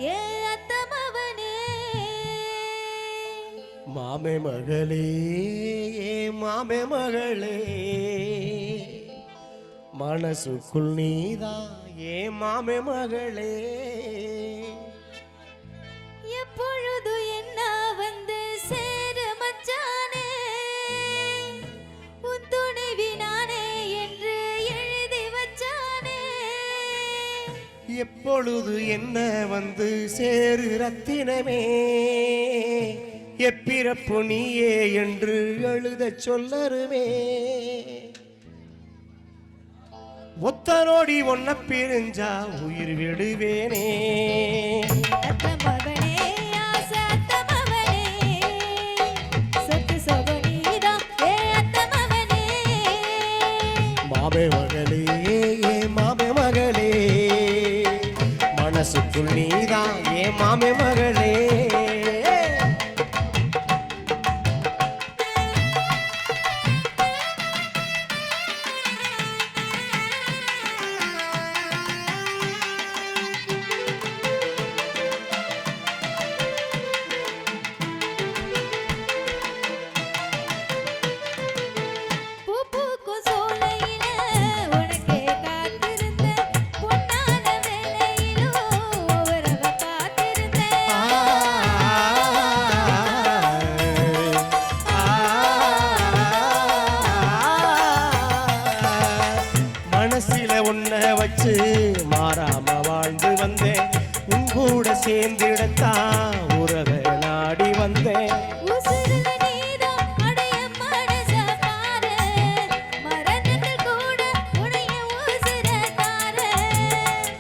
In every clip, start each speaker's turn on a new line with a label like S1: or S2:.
S1: ஏ அத்தமவனே
S2: மாமே மகளே ஏ மாமே மகளே மனசுக்குள் நீதான் ஏ மாமே மகளே
S1: எப்பொழுது என்ன வந்து சேர மச்சானே உன் துணைவி நானே என்று எழுதி வச்சானே
S2: எப்பொழுது என்ன வந்து சேரு ரத்தினமே எப்பிறப்பு நீயே என்று எழுத சொல்லருமே ஒத்தனோடி ஒன்ன பிரிஞ்சா உயிர் விடுவேனே
S1: அத்தமவனே ஆசை அத்தமவனே சொத்து சொகனீதா ஏ அத்தமவனே
S2: மாமே மகளே ஏ மாமே மகளே மனசுக்குள் நீதான் ஏ மாமே மகளே மனசில உன்னை வச்சு மாறாம வாழ்ந்து வந்தேன் உன் கூட சேர்ந்திடத்தான் உறவை நாடி வந்தேன்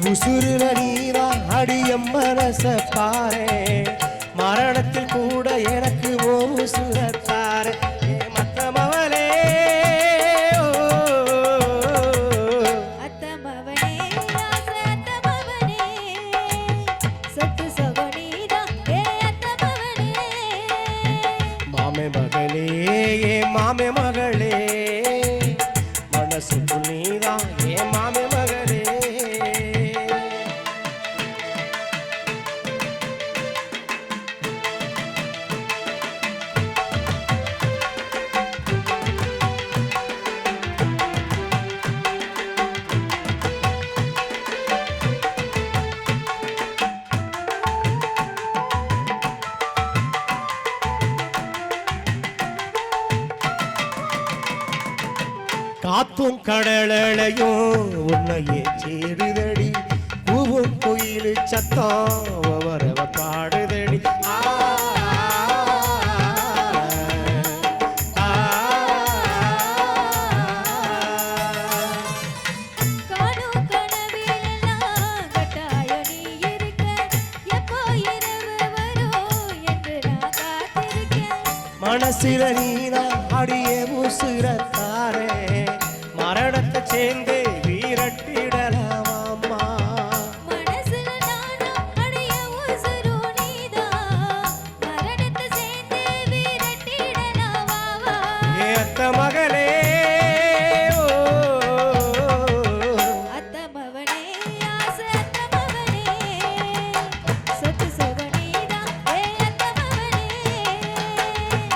S2: உசுருல நீரா அடியம் மனச பாரு மரணத்தில் கூட எனக்கு ஓ உசுரத்தாரு மத்தமவளே மாமே மகளே ஏ மாமே மகளே மனசுக்குள் நீதான் ஏ மாமே மகளே காத்தும் கடலையும் உன்னையே சேருதடி பூவும் கோயில் சத்தம் வரவ பாடுதடி மனசில நீனா அடியே உசுரத்தாரே மரணத்தை சேர்ந்து வீரட்டிடலாமா ஏத்த மகளே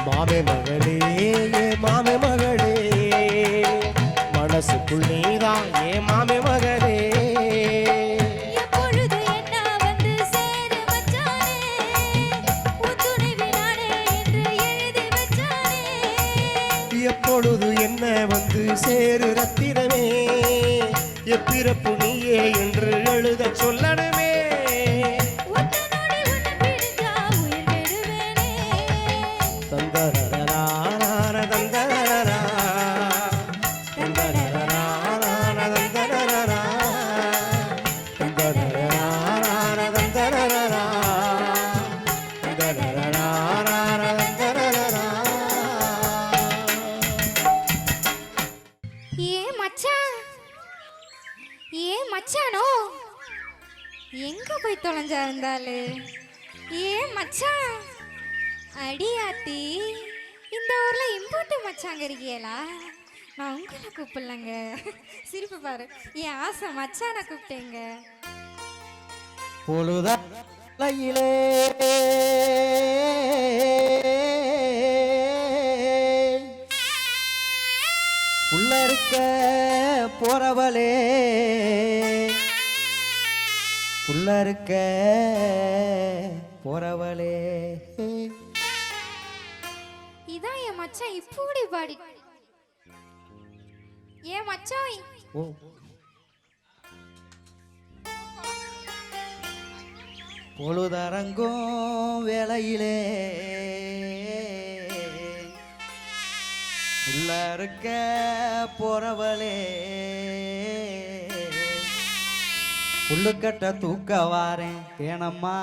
S2: மாமே மகளே ஏ மாமே மகளே மனசுக்குள் நீதான் ஏ மாமே மகளே
S1: எப்பொழுது என்ன வந்து சேரு மச்சானே உன் துணைவி நானே என்று எழுதி வச்சானே
S2: எப்பொழுது என்ன வந்து சேரு ரத்தினமே எப்பிறப்பு நீயே என்று எழுத சொல்லணுமே
S1: மச்சானோ எங்க போய் தொலைஞ்சா இருந்தாலு ஏன் மச்சான் அடியாத்தி இந்த ஊர்ல இம்போர்ட் மச்சாங்க இருக்கீங்களா நான் உங்களை கூப்பிடலங்க சிரிப்பு பாரு என் ஆசை மச்சான கூப்பிட்டேங்க
S2: பொழுதா லையிலே புள்ள இருக்க போறவளே புள்ள இருக்க போறவளே.
S1: இதான் என் மச்சான் இப்படி பாடி ஏன் மச்சான்
S2: ஓ பொழுதரங்கும் வேளையிலே புள்ள இருக்க போறவளே புல்லுக்கட்ட தூக்க வாரேன் தேனம்மா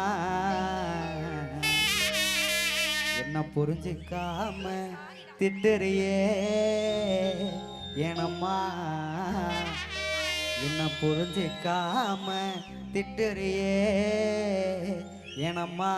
S2: என்ன புரிஞ்சுக்காம திட்டுறியே ஏனம்மா என்ன புரிஞ்சுக்காம திட்டுறியே ஏனம்மா.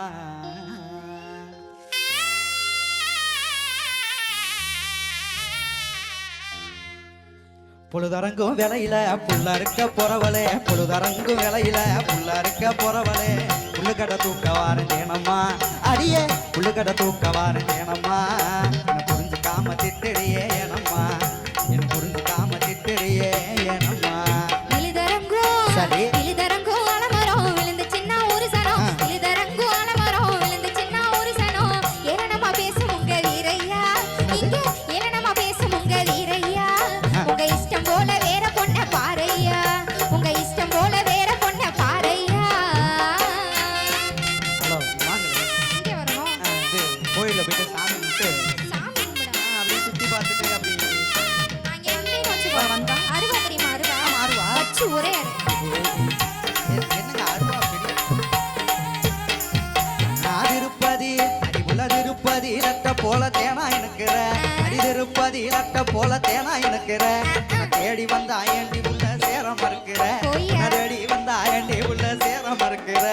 S2: பொழுதரங்கும் வேலையில புள்ள இருக்க போறவளே பொழுதரங்கும் வேலையில புள்ள இருக்க போறவளே புல்லுக்கட தூக்க வாரேன் தேனம்மா அடியே புல்லுக்கட தூக்க வாரேன் தேனம்மா என்ன புரிஞ்சுக்காம திட்டுறியே ஏனம்மா என்ன புரிஞ்சுக்காம திட்டுறியே ஏனம்மா. சரி
S1: இழுதரங்கும் அலமரம் விழுந்து சின்ன ஒரு சனம் இழுதரங்கும் அலமரம் விழுந்து சின்ன ஒரு சனம் ஏனமா பேசும் உங்க வீரையா இங்க ஏனமா பேசும் உங்க வீரையா உங்க இஷ்டம் போல வேற பொண்ண பாரையா உங்க இஷ்டம் போல வேற பொண்ண பாரையா.
S2: ஹலோ வாங்க
S1: இங்க வரணும்
S2: இது கோயிலில் போயிட்டு சாமி கும்பிட்டு
S1: சாமி கும்பிட
S2: அப்படியே சுற்றி பார்த்துட்டு அப்படி
S1: நாங்க வந்தேன்னு வச்சுக்கோ வந்தா அருவா தெரியுமா அருவா
S2: அருவா?
S1: வச்சு ஒரே
S2: என்னங்க அருவா பெரிய திருப்பதி அடிபுல திருப்பதி ரட்ட போல தேனா எனக்குற அடி திருப்பதி ரட்ட போல தேனா எனக்குற தேடி வந்தா ஏண்டி உள்ள சேர மறுக்கிற தேடி வந்தா ஏண்டி உள்ள சேர மறுக்கிற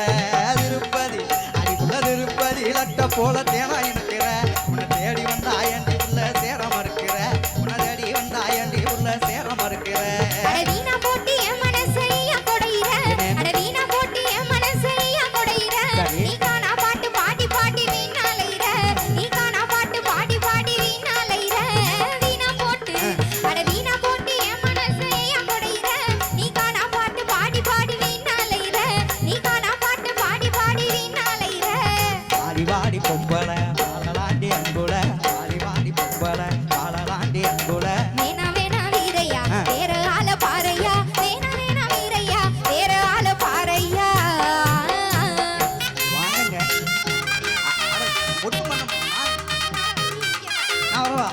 S2: திருப்பதி அடிபுல திருப்பதி ரட்ட போல தேனா எனக்குற உன்னை தேடி வந்தா ஏண்டி உள்ள சேர மறுக்கிற உன்னை தேடி வந்தா ஏண்டி உள்ள சேர மறுக்கிற.
S1: வீணா போட்டு என் மனசையா கொடையிற அட வீணா போட்டு என் மனசையா கொடையிற நீ காணா பாட்டு பாடி பாடி வீணாலையிற நீ காணா பாட்டு பாடி பாடி வீணாலையிற வீணா போட்டு அட வீணா போட்டு என் மனசையா கொடையிற நீ காணா பாட்டு பாடி பாடி வீணாலையிற நீ காணா பாட்டு பாடி பாடி வீணாலையிற.
S2: வாடி வாடி பொம்பள வாழலாண்டி அன்புல வாடி வாடி பொம்பள வாழலாண்டி அன்புல.
S1: வேணா வேணா வீரையா வேற ஆள பாரையா வேணா வேணா வீரையா வேற ஆள பாரையா.
S2: வாங்க ஒட்டு பண்ண நான் வரவா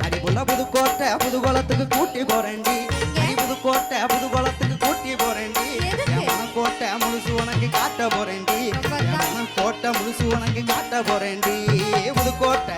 S2: அடிபுள்ள புதுக்கோட்டை புதுகுளத்துக்கு கூட்டி போறேன்டி அடி புதுக்கோட்டை புதுகுளத்துக்கு கூட்டி போறேன்டி என் மனக்கோட்டை முழுசு உனக்கு காட்ட போறேன்டி என் மனக்கோட்டை முழுசு உனக்கு காட்ட போறேன்டி புதுக்கோட்டை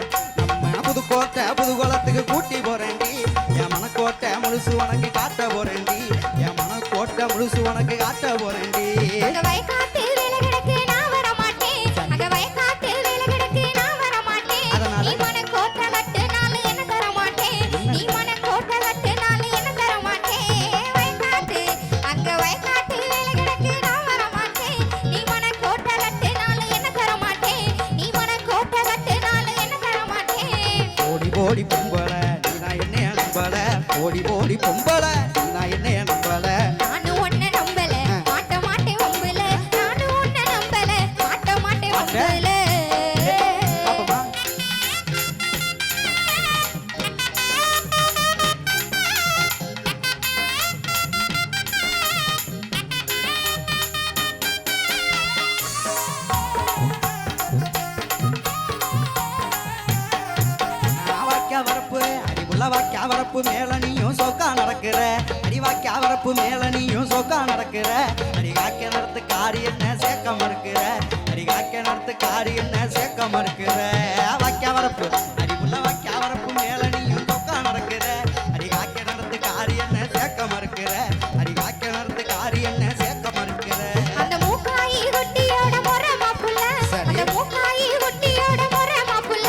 S2: நம்ம புதுக்கோட்டை புதுகுளத்துக்கு கூட்டி போறேன்டி என் மனக்கோட்டை முழுசு உனக்கு காட்ட போறேன்டி என் மனக்கோட்டை முழுசு உனக்கு காட்ட போறேன்டி.
S1: அங்க வயக்காட்டு வேலை கிடக்கு நான் வர மாட்டேன் அங்க வயக்காட்டு வேலை கிடக்கு நான் வர மாட்டேன் நீ மனக்கோட்டை கட்டுனால என்ன தர மாட்டேன் நீ மனக்கோட்டை கட்டுனால என்ன தர மாட்டேன் வயக்காட்டு அங்க வயக்காட்டு வேலை கிடக்கு நான் வர மாட்டேன் நீ மனக்கோட்டை கட்டுனால என்ன தர மாட்டேன் நீ மனக்கோட்டை கட்டுனால என்ன தர மாட்டேன்.
S2: ஓடி ஓடி பொம்பள நீ நான் என்ன நம்பல ஓடி ஓடி பொம்பள நீ நான் என்ன நம்பல.
S1: நானும் உன்னை நம்பல மாட்ட மாட்டேன் உம்புல நானும் உன்னை நம்பல மாட்ட மாட்டேன் உம்புல.
S2: பாப்பமா வரப்பு அடிபுள்ள வாக்கியா வரப்பு மேல நீயும் சோக்கா நடக்கிற அடிவாக்கியா வரப்பு மேல நீயும் சோக்கா நடக்கிற அடிகாக்க நடத்து காரி என்ன சேர்க்க மறுக்கிற அடிகாக்க நடத்து காரி என்ன சேர்க்க மறுக்கிற வாக்கியா வரப்பு அடிபுள்ள வாக்கியா வரப்பு மேல நீயும் சோக்கா நடக்கிற அடிகாக்க நடத்து காரி என்ன சேர்க்க மறுக்கிற அடிகாக்க நடத்து காரி என்ன சேர்க்க மறுக்கிற.
S1: அந்த மூக்காயி குட்டியோட முறை மாப்புள்ள அந்த மூக்காயி குட்டியோட முறை மாப்புள்ள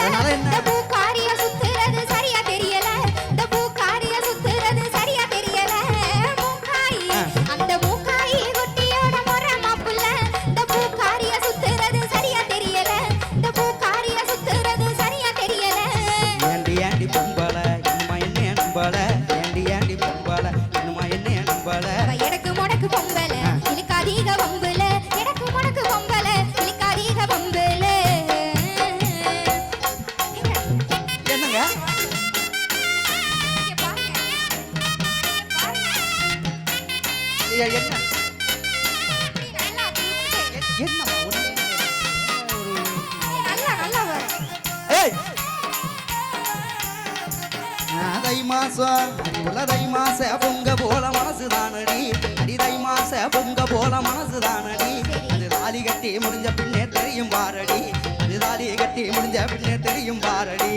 S2: என்ன
S1: நல்லா புரியுது.
S2: என்னம்மா ஒண்ணு
S1: நல்லா நல்லா வரும்.
S2: ஏய் தை மாசம் உள்ள தை மாச பொங்க போல மனசுதானடி அடி தை மாச பொங்க போல மனசுதானடி அது தாலி கட்டி முடிஞ்ச பின்னே தெரியும் பாரடி அது தாலி கட்டி முடிஞ்ச பின்னே தெரியும் பாரடி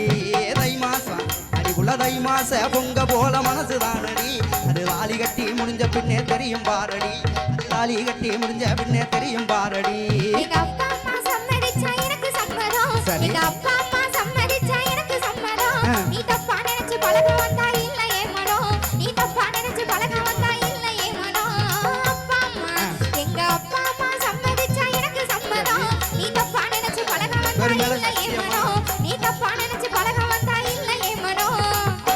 S2: தை மாசம் அடி உள்ள தை மாச பொங்க போல மனசுதானடி அது தாலி கட்டி முடிஞ்ச பின்னே தெரியும் பாரடி அது தாலி கட்டி முடிஞ்ச பின்னே தெரியும் பாரடி
S1: எங்க அப்பா அம்மா சம்மதிச்சா எனக்கு சம்மதம்.
S2: சரி.
S1: எங்க அப்பா அம்மா சம்மதிச்சா எனக்கு சம்மதம். நீ தப்பா நினைச்சு பழக வந்தா இல்ல என் மனம். நீ தப்பா நினைச்சு பழக வந்தா இல்ல என் மனம். அப்பா அம்மா எங்க அப்பா அம்மா சம்மதிச்சா எனக்கு சம்மதம். நீ தப்பா நினைச்சு பழக வந்தா
S2: ஒரு மேல
S1: இல்ல என்
S2: சத்தியமா.
S1: மனம். நீ தப்பா நினைச்சு பழக வந்தா இல்ல என் மனம்.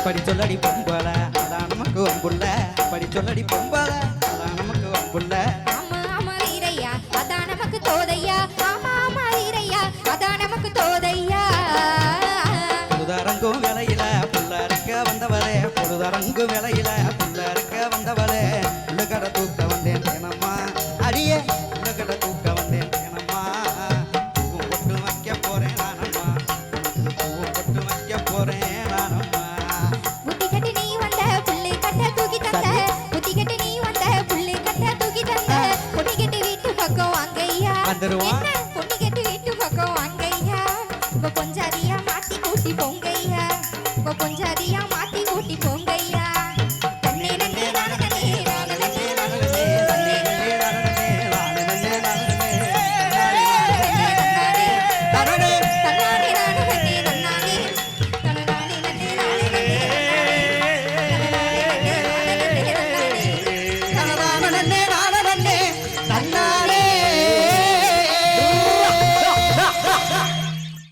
S2: படி சொல்லடி பொம்பள அதான் நமக்கு வம்புள்ள படி சொல்லடி பொம்பள அதான் நமக்கு வம்புள்ள
S1: ஆமா ஆமா வீரையா அதான் நமக்கு தோதையா. ஆமா ஆமா வீரையா அதான் நமக்கு தோதையா.
S2: பொழுதரங்கும் வேலையில புள்ள இருக்க வந்தவளே பொழுதரங்கும் வேலையில புள்ள இருக்க வந்தவளே உள்ளகட தூக்க வந்தேன் தேனம்மா அடியே உள்ளகட தூக்க வந்தேன் தேனம்மா பூவும் பொட்டு வைக்க போறேன் நானம்மா பூவும் பொட்டு வைக்க போறேன் நானம்மா
S1: புத்தி கட்டி நீ வந்த புள்ளு கட்ட தூக்கி தந்த. புத்தி கட்டி நீ வந்த புள்ளு கட்ட தூக்கி தந்த. பொண்ணு கட்டி வீட்டு பக்கம் வாங்கய்யா.
S2: வந்துருவான்.
S1: என்ன பொண்ணு கட்டி வீட்டு பக்கம் வாங்கய்யா. இப்ப கொஞ்சாதியா மாத்தி கூட்டி போங்கய்யா. இப்ப கொஞ்சாதியா மாத்தி கூட்டி போங்கய்யா. தன்னே நன்னே நானே நன்னே நானே நன்னே நானே நன்னே. தன்னே நன்னே தன்னாரே தன்னாரே